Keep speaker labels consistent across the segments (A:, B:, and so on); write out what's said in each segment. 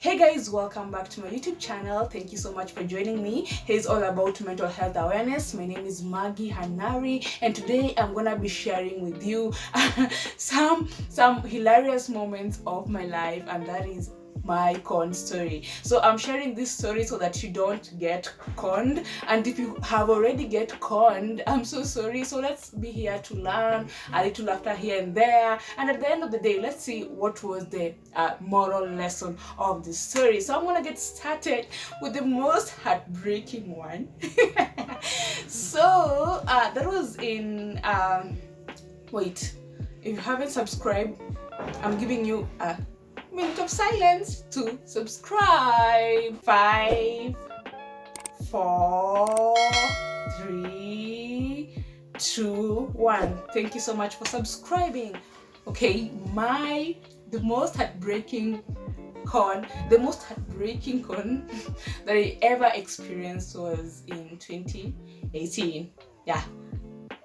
A: Hey guys, welcome back to my YouTube channel. Thank you so much for joining me. It's all about mental health awareness. My name is Maggie Hanari, and today I'm gonna be sharing with you some hilarious moments of my life, and that is my con story. So I'm sharing this story so that you don't get conned, and if you have already get conned, I'm so sorry. So let's be here to learn a little laughter here and there, and at the end of the day, let's see what was the moral lesson of this story. So I'm gonna get started with the most heartbreaking one. So that was in wait, if you haven't subscribed, I'm giving you a minute of silence to subscribe. 5, 4, 3, 2, 1. Thank you so much for subscribing. Okay, the most heartbreaking con that I ever experienced was in 2018. Yeah.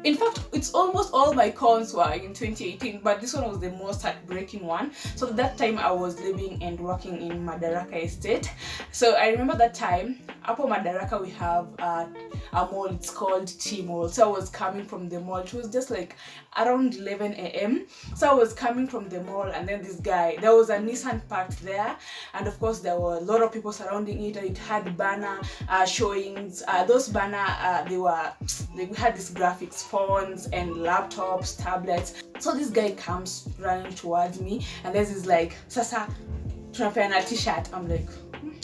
A: In fact, it's almost all my cons were in 2018, but this one was the most heartbreaking one. So at that time, I was living and working in Madaraka Estate. So I remember that time, up on Madaraka, we have a mall, it's called T-Mall. So I was coming from the mall. It was just like around 11 a.m. So I was coming from the mall, and then this guy, there was a Nissan parked there. And of course, there were a lot of people surrounding it, and it had banner showings. Those banner, we had these graphics, phones and laptops, tablets. So this guy comes running towards me, and there's this like, sasa tunapeana t-shirt. I'm like,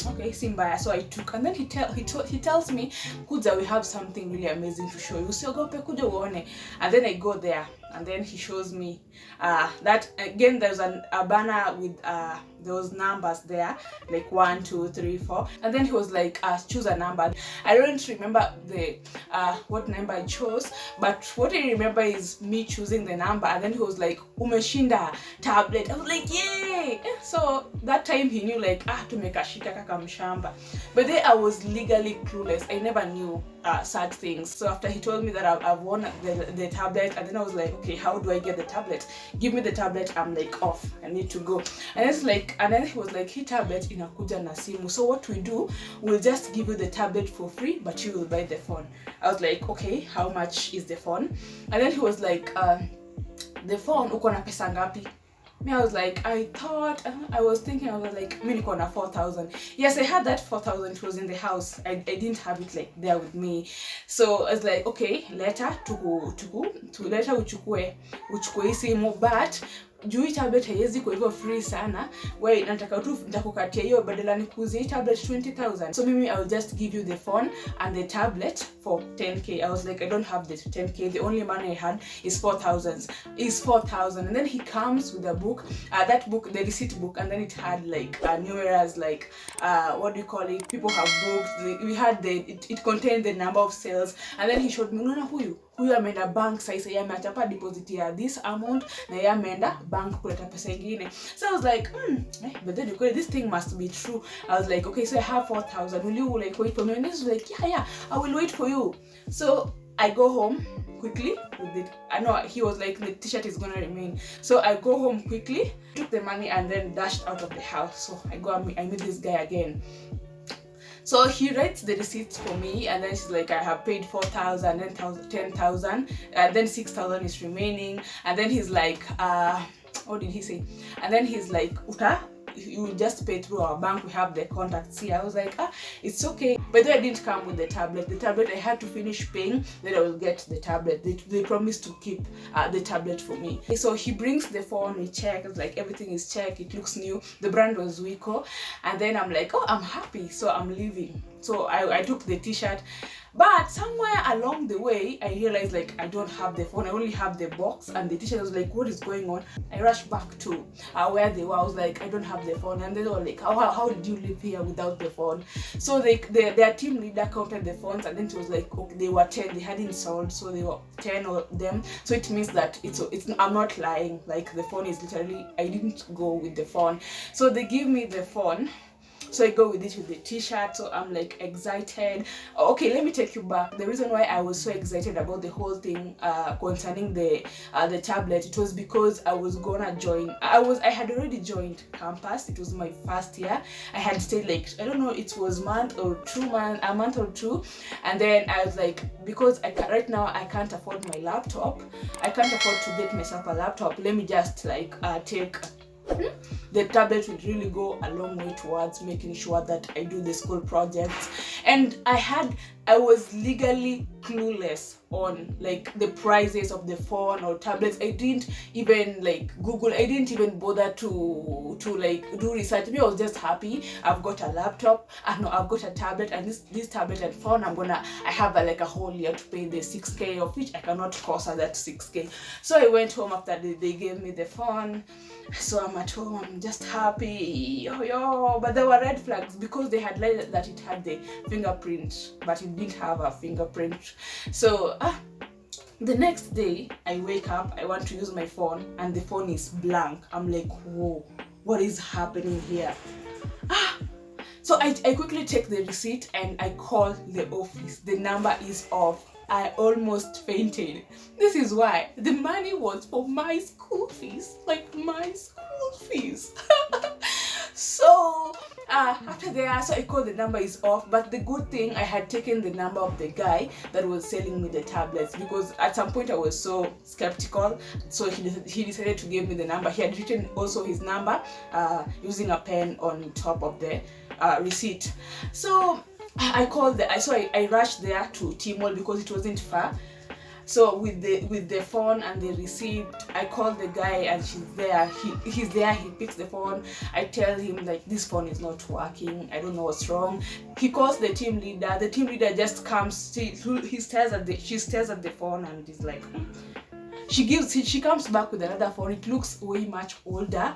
A: okay, simbaya. So I took, and then he tells me, kuja, we have something really amazing to show you. Usiogope, kuja uone. And then I go there, and then he shows me that again there's a banner with those numbers there, like 1, 2, 3, 4, and then he was like, choose a number. I don't remember the what number I chose, but what I remember is me choosing the number, and then he was like, umeshinda tablet. I was like, yay! So that time he knew like, tumekashika kaka mshamba. But then I was legally clueless. I never knew such things. So after he told me that I've won the tablet, and then I was like, okay, how do I get the tablet? Give me the tablet. I'm like, off, I need to go. And it's like, and then he was like, hey, tablet inakuja na simu. So what we do, we'll just give you the tablet for free, but you will buy the phone. I was like, okay, how much is the phone? And then he was like, the phone, uko na pesa ngapi? Me, I was like, I was thinking, I was like, me niko na 4,000. Yes, I had that 4,000. It was in the house. I didn't have it like there with me. So I was like, okay, later later uchukue simu, but juu hii tablet haiwezi kwa hivyo free sana, wewe nataka tu nitakukatia hiyo badala nikuuzie hii tablet 20,000. So mimi, I will just give you the phone and the tablet for 10k. I was like, I don't have the 10k. The only money I had is 4,000. And then he comes with a book, that book, the receipt book, and then it had like numerous, like what do you call it, people have books. We had it contained the number of sales, and then he showed me, unaona huyu ameenda bank sasa, yeye ameachapa deposit ya this amount, na yeye ameenda bank kuleta pesa ingine. So I was like, but then this thing must be true. I was like, okay, so I have 4,000. Will you like wait for me? And this was like, yeah, I will wait for you. So I go home quickly with it. I know he was like, the t-shirt is gonna remain. So I go home quickly, took the money, and then dashed out of the house. So I meet this guy again. So he writes the receipts for me, and then she's like, I have paid 4,000, then 10,000, and then 6,000 is remaining. And then he's like, what did he say? And then he's like, you just pay through our bank, we have the contacts here. I was like, it's okay. But then I didn't come with the tablet. The tablet, I had to finish paying, then I will get the tablet. They promised to keep the tablet for me. So he brings the phone, we check, it's like everything is checked, it looks new. The brand was Wiko. And then I'm like, I'm happy, so I'm leaving. So I took the t-shirt. But somewhere along the way, I realized like I don't have the phone. I only have the box and the t-shirt. I was like, what is going on? I rushed back to where they were. I was like, I don't have the phone. And they were like, how did you live here without the phone? So their team leader counted the phones, and then it was like, okay, they were 10. They hadn't sold, so they were 10 of them. So it means that it's I'm not lying. Like the phone is literally, I didn't go with the phone. So they give me the phone. So I go with it with the t-shirt, so I'm like excited. Okay, let me take you back. The reason why I was so excited about the whole thing concerning the tablet, it was because I was gonna join. I had already joined campus. It was my first year. I had stayed like, I don't know, it was a month or two, and then I was like, because right now I can't afford my laptop, I can't afford to get myself a laptop, let me just like take the tablet. Will really go a long way towards making sure that I do the school projects. And I was legally clueless on like the prices of the phone or tablets. I didn't even like Google. I didn't even bother to like do research. Maybe I was just happy. I've got a laptop. I've got a tablet, and this tablet and phone, I have like a whole year to pay the 6K, of which I cannot cost that 6K. So I went home after they gave me the phone. So I'm at home. I'm just happy. But there were red flags because they had lied that it had the fingerprint, but it didn't have a fingerprint. So the next day I wake up, I want to use my phone, and the phone is blank. I'm like, whoa, what is happening here? So I quickly take the receipt and I call the office. The number is off. I almost fainted. This is why the money was for my school fees, like my school fees. So after that, so I called, the number is off. But the good thing, I had taken the number of the guy that was selling me the tablets, because at some point I was so skeptical. So he decided to give me the number. He had written also his number using a pen on top of the receipt. So I called I rushed there to T-Mall because it wasn't far. So with the phone and the receipt, I called the guy, and he's there. He's there. He picks the phone. I tell him like, this phone is not working. I don't know what's wrong. He calls the team leader. The team leader just comes. She stares at the phone, and is like, She comes back with another phone. It looks way much older.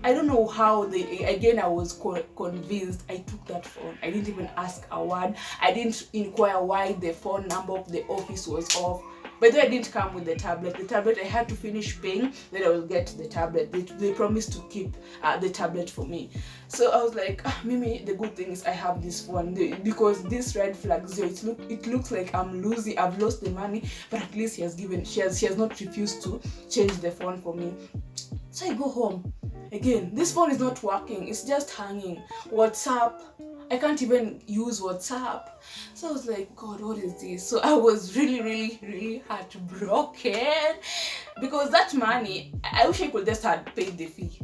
A: I don't know how I was convinced. I took that phone. I didn't even ask a word. I didn't inquire why the phone number of the office was off. But though I didn't come with the tablet. The tablet, I had to finish paying, then I will get the tablet. They promised to keep the tablet for me. So I was like, Mimi, the good thing is I have this phone, because this red flag, it looks like I'm losing. I've lost the money, but at least she has not refused to change the phone for me. So I go home. Again, this phone is not working. It's just hanging. WhatsApp, I can't even use WhatsApp. So I was like, God, what is this? So I was really, really, really heartbroken, because that money, I wish I could just have paid the fee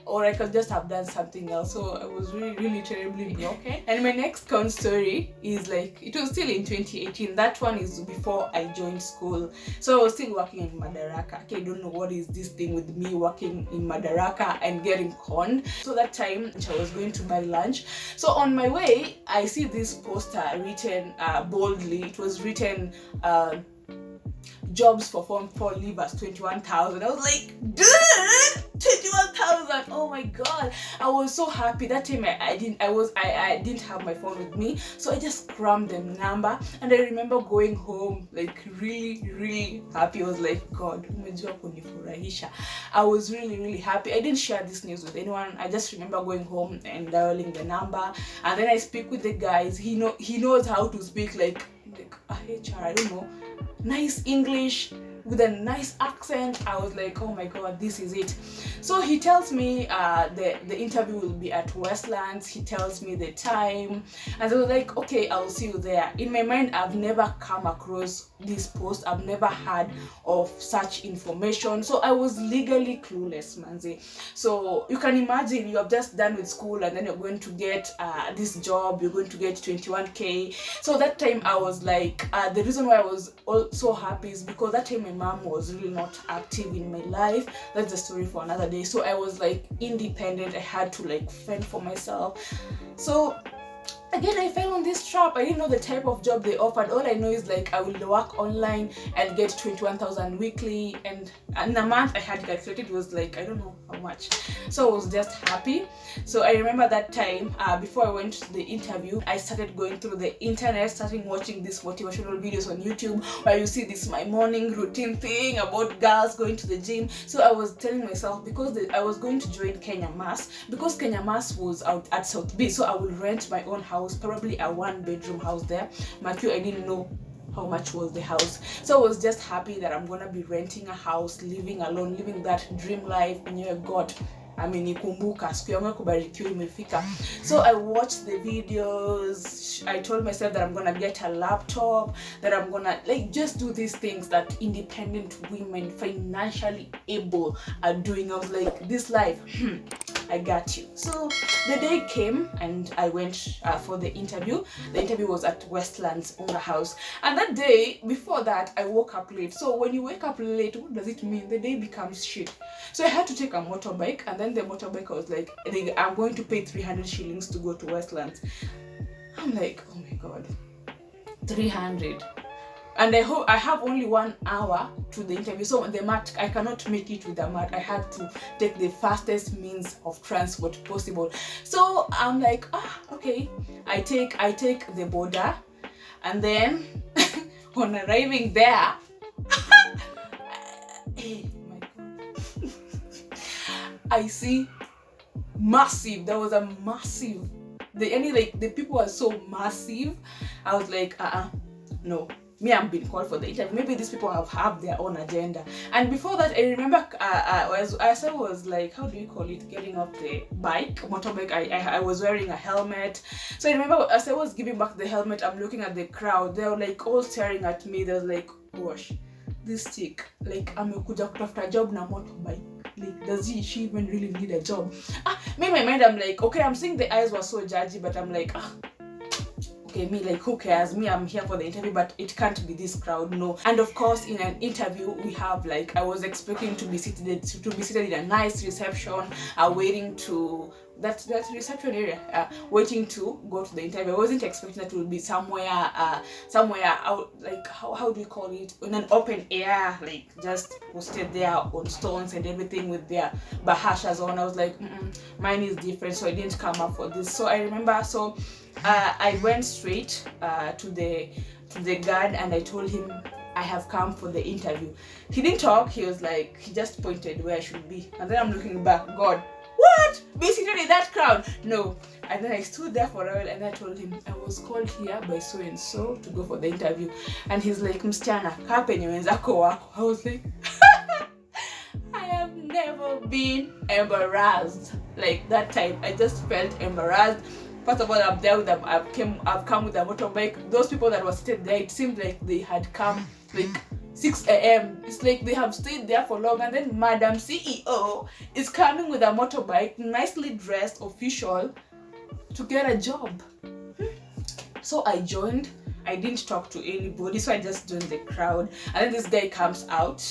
A: or I could just have done something else. So I was really, really terribly broken. And my next con story is like, it was still in 2018. That one is before I joined school. So I was still working in Madaraka. Okay, I don't know what is this thing with me working in Madaraka and getting conned. So that time I was going to buy lunch. So on my way, I see this poster written boldly. It was written, jobs for Form 4 leavers, 21,000. I was like, dude, 21,000! Oh my god! I was so happy. That time I didn't have my phone with me, so I just crammed the number. And I remember going home like really, really happy. I was like, God, umejua kunifurahisha. I was really, really happy. I didn't share this news with anyone. I just remember going home and dialing the number, and then I speak with the guys. He knows how to speak like a HR, I don't know, nice English with a nice accent. I was like, oh my god, this is it. So he tells me the interview will be at Westlands. He tells me the time, and I was like, okay, I'll see you there. In my mind, I've never come across this post. I've never heard of such information. So I was legally clueless, manzi. So you can imagine, you have just done with school, and then you're going to get this job. You're going to get 21K. So that time I was like, the reason why I was so happy is because that time my mom was really not active in my life. That's the story for another day. So I was like independent. I had to like fend for myself. So again, I fell on this trap. I didn't know the type of job they offered. All I know is like I will work online and get 21,000 weekly, and in a month I had calculated, it was like, I don't know how much. So I was just happy. So I remember that time, before I went to the interview, I started going through the internet, starting watching these motivational videos on YouTube, where you see this my morning routine thing about girls going to the gym. So I was telling myself, because I was going to join Kenya Mass, because Kenya Mass was out at South Bay, so I will rent my own house, probably a 1-bedroom house there. Matthew, I didn't know how much was the house, so I was just happy that I'm gonna be renting a house, living alone, living that dream life. Mwenyewe God amenikumbuka, siku yangu ya kubarikiwa imefika. So I watched the videos. I told myself that I'm gonna get a laptop, that I'm gonna like just do these things that independent women, financially able, are doing. I was like, this life, I got you. So the day came and I went for the interview. The interview was at Westlands Unga House. And that day, before that, I woke up late. So when you wake up late, what does it mean? The day becomes shit. So I had to take a motorbike, and then the motorbike, I was like, I'm going to pay 300 shillings to go to Westlands. I'm like, oh my God, 300. And I have only 1 hour to the interview, so the mat, I cannot make it with the mat. I had to take the fastest means of transport possible. So I'm like, okay. I take the border, and then on arriving there, hey, my God, I see massive. There was a massive. The people were so massive. I was like, no. Me, I'm being called for the interview. Maybe these people have their own agenda. And before that, I remember as I was like, how do you call it, getting off the motorbike, I was wearing a helmet. So I remember as I was giving back the helmet, I'm looking at the crowd. They were like all staring at me. They were like, gosh, this chick, like, amekuja kutafuta job na motorbike. Like, does she even really need a job? Me in my mind, I'm like, okay, I'm seeing the eyes were so judgy, but I'm like, okay, me, like, who cares? Me, I'm here for the interview, but it can't be this crowd, no. And of course, in an interview, we have, like, I was expecting to be seated in a nice reception, waiting to that reception area, waiting to go to the interview. I wasn't expecting that it would be somewhere out, like, how do you call it, in an open air, like, just posted there on stones and everything with their bahashas on. I was like, mine is different, so I didn't come up for this. So I remember, I went straight to the guard, and I told him I have come for the interview. He didn't talk. He was like, he just pointed where I should be, and then I'm looking back. God, what? Be seated in that crowd? No. And then I stood there for a while, and I told him I was called here by so and so to go for the interview. And he's like, msichana, kaa penye wenzako wako. I was like, I have never been embarrassed like that time. I just felt embarrassed. First of all, I'm there with them. I've come with a motorbike. Those people that were seated there, it seemed like they had come like 6 a.m. It's like they have stayed there for long. And then Madam CEO is coming with a motorbike, nicely dressed, official, to get a job. So I joined. I didn't talk to anybody, so I just joined the crowd. And then this guy comes out.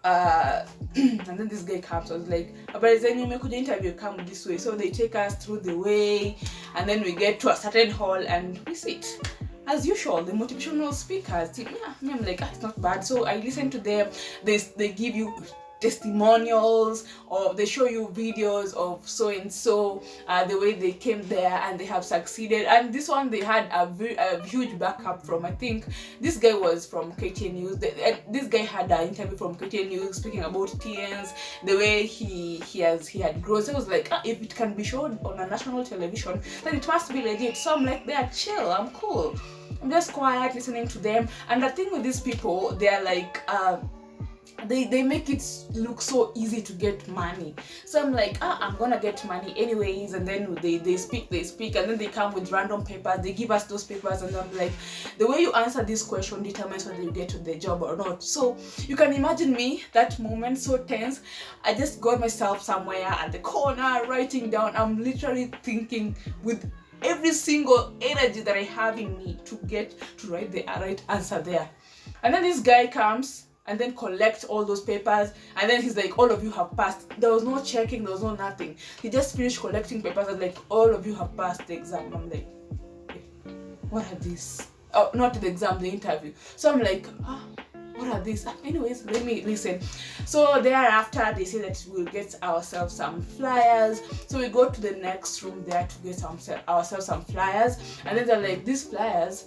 A: I was like, but then you make an interview, come this way. So they take us through the way, and then we get to a certain hall and we sit. As usual, the motivational speakers, I'm like, it's not bad. So I listen to them. They give you testimonials, or they show you videos of so and so, the way they came there and they have succeeded. And this one, they had a huge backup from, I think this guy was from KTN News. This guy had an interview from KTN News speaking about TNs, the way he had grown. So I was like, if it can be shown on a national television, then it must be legit. So I'm like, they're chill, I'm cool, I'm just quiet listening to them. And the thing with these people, they're like, they make it look so easy to get money. So I'm like, I'm gonna get money anyways. And then they speak, and then they come with random papers. They give us those papers, and I'm like, the way you answer this question determines whether you get to the job or not. So you can imagine me, that moment, so tense. I just got myself somewhere at the corner, writing down. I'm literally thinking with every single energy that I have in me to get to write the right answer there. And then this guy comes and then collect all those papers, and then he's like, all of you have passed. There was no checking, there was no nothing. He just finished collecting papers and like, all of you have passed the exam. I'm like, what are these? Oh, not the exam, the interview. So I'm like, what are these? Anyways, let me listen. So thereafter, they say that we'll get ourselves some flyers. So we go to the next room there to get ourselves some flyers. And then they're like, these flyers,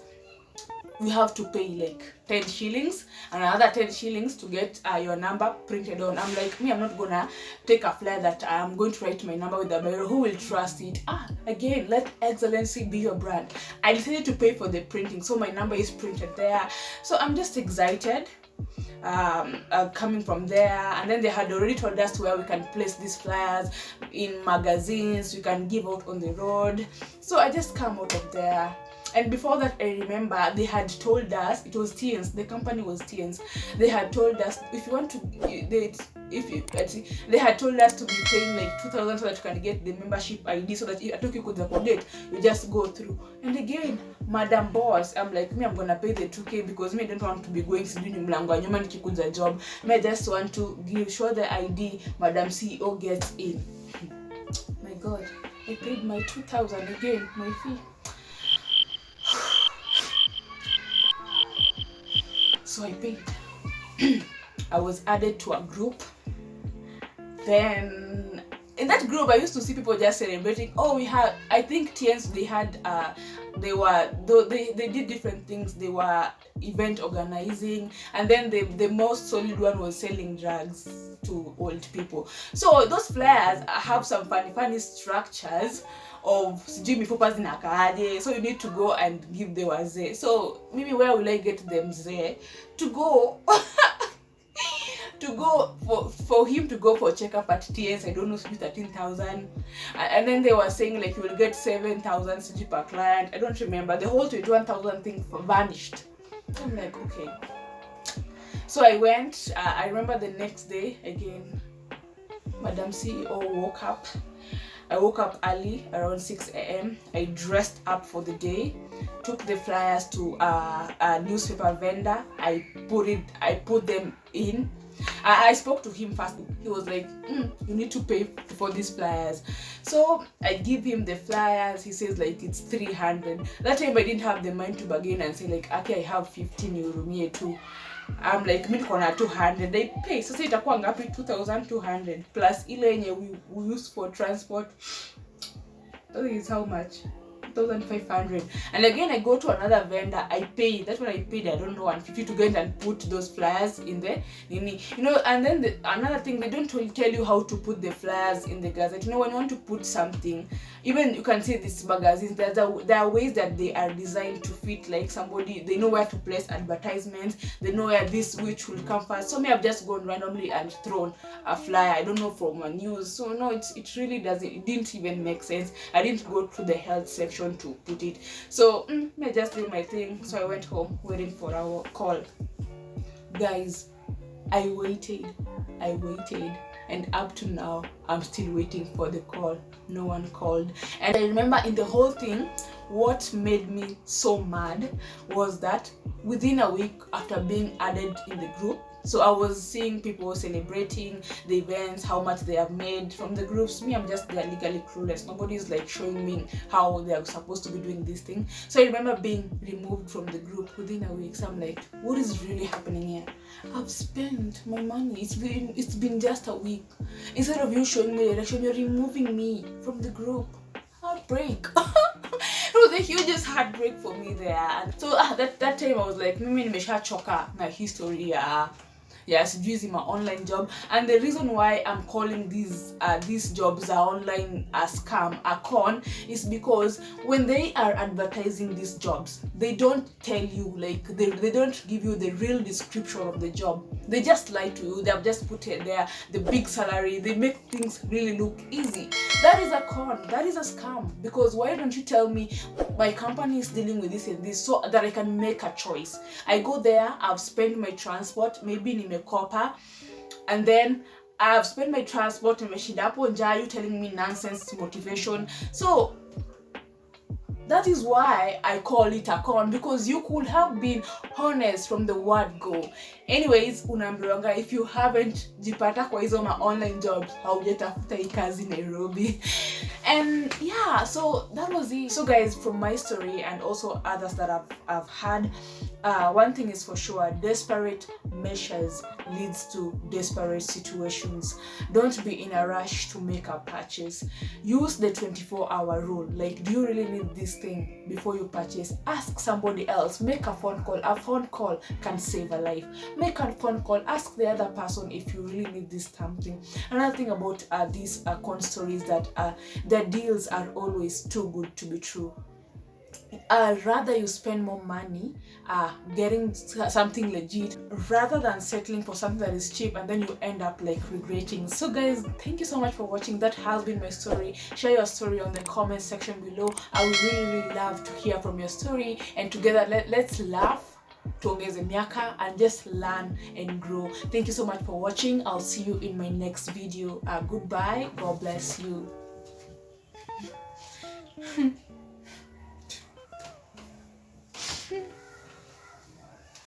A: we have to pay like 10 shillings and another 10 shillings to get your number printed on. I'm like, I'm not gonna take a flyer that I'm going to write my number with a biro. Who will trust it? Again, let excellency be your brand. I decided to pay for the printing, so my number is printed there. So I'm just excited coming from there. And then they had already told us where we can place these flyers, in magazines, we can give out on the road. So I just come out of there. And before that, I remember they had told us, it was TNS, the company was TNS. They had told us, if you want to, they had told us to be paying like 2,000 so that you can get the membership ID, so that if you could accommodate, you just go through. And again, Madam Boss, I'm like, I'm gonna pay the 2K because I don't want to be going to do mlango nyuma nikikuza job. I just want to show the ID, Madam CEO gets in. My God, I paid my 2,000 again, my fee. So I paid. I was added to a group. Then in that group, I used to see people just celebrating. We had, I think TNS, they had, they did different things. They were event organizing, and then the most solid one was selling drugs to old people. So those flyers have some funny structures of Jimmy Popas in Akade, so you need to go and give the wazee. So maybe where will I get them there to go to go for him to go for checkup at TS? I don't know, 13,000, and then they were saying like you will get 7,000 CG per client. I don't remember. The whole 21,000 thing vanished. I'm like, okay. So I went. I remember the next day again, Madam CEO woke up. I woke up early, around 6 a.m. I dressed up for the day, took the flyers to a newspaper vendor. I put them in. I spoke to him first. He was like, you need to pay for these flyers. So I give him the flyers. He says like it's 300. That time I didn't have the mind to bargain and say like, okay, I have 15 euro, me too. I'm like, mimi niko na 200. They pay. Sasa itakuwa ngapi? 2,200 plus ile yenye we use for transport. That is how much? 1,500. And again, I go to another vendor. I pay. That's what I paid. I don't know, 150 to get and put those flyers in there. And then another thing, they don't tell you how to put the flyers in the gazette. When you want to put something, even you can see these magazines. There are ways that they are designed to fit like somebody. They know where to place advertisements. They know where which will come first. So I've just gone randomly and thrown a flyer. I don't know, from a news. So no, it really doesn't. It didn't even make sense. I didn't go to the health section to put it. So I just did my thing. So I went home waiting for our call. Guys, I waited, and up to now I'm still waiting for the call. No one called. And I remember in the whole thing, what made me so mad was that within a week after being added in the group, so I was seeing people celebrating the events, how much they have made from the groups. Me, I'm just there legally clueless. Nobody's like showing me how they are supposed to be doing this thing. So I remember being removed from the group within a week. So I'm like, what is really happening here? I've spent my money. It's been just a week. Instead of you showing me direction, you're removing me from the group. Heartbreak. It was the hugest heartbreak for me there. And so that time I was like, mimi nimeshachoka na history ya sijui my online job. And the reason why I'm calling these jobs are online a scam, a con, is because when they are advertising these jobs, they don't tell you, like they don't give you the real description of the job. They just lie to you. They have just put it there, the big salary. They make things really look easy. That is a con. That is a scam. Because why don't you tell me my company is dealing with this and this so that I can make a choice? I go there, I've spent my transport, maybe nimekopa, and then I've spent my transport, nimeshinda hapo njaa, you telling me nonsense motivation. So that is why I call it a con, because you could have been honest from the word go. Anyways, unaambiwanga if you haven't jipata kwa hizo ma online jobs, haujatafuta hii kazi Nairobi. And yeah, so that was it. So guys, from my story and also others that I've had, one thing is for sure: desperate measures leads to desperate situations. Don't be in a rush to make a purchase. Use the 24-hour rule. Like, do you really need this thing? Before you purchase, ask somebody else. Make a phone call. A phone call can save a life. Make a phone call. Ask the other person if you really need this something. Another thing about these con stories that the deals are always too good to be true. Rather you spend more money getting something legit rather than settling for something that is cheap and then you end up like regretting. So guys, thank you so much for watching. That has been my story. Share your story on the comment section below. I would really love to hear from your story, and together let's laugh, tuongeze miaka, and just learn and grow. Thank you so much for watching. I'll see you in my next video. Goodbye. God bless you.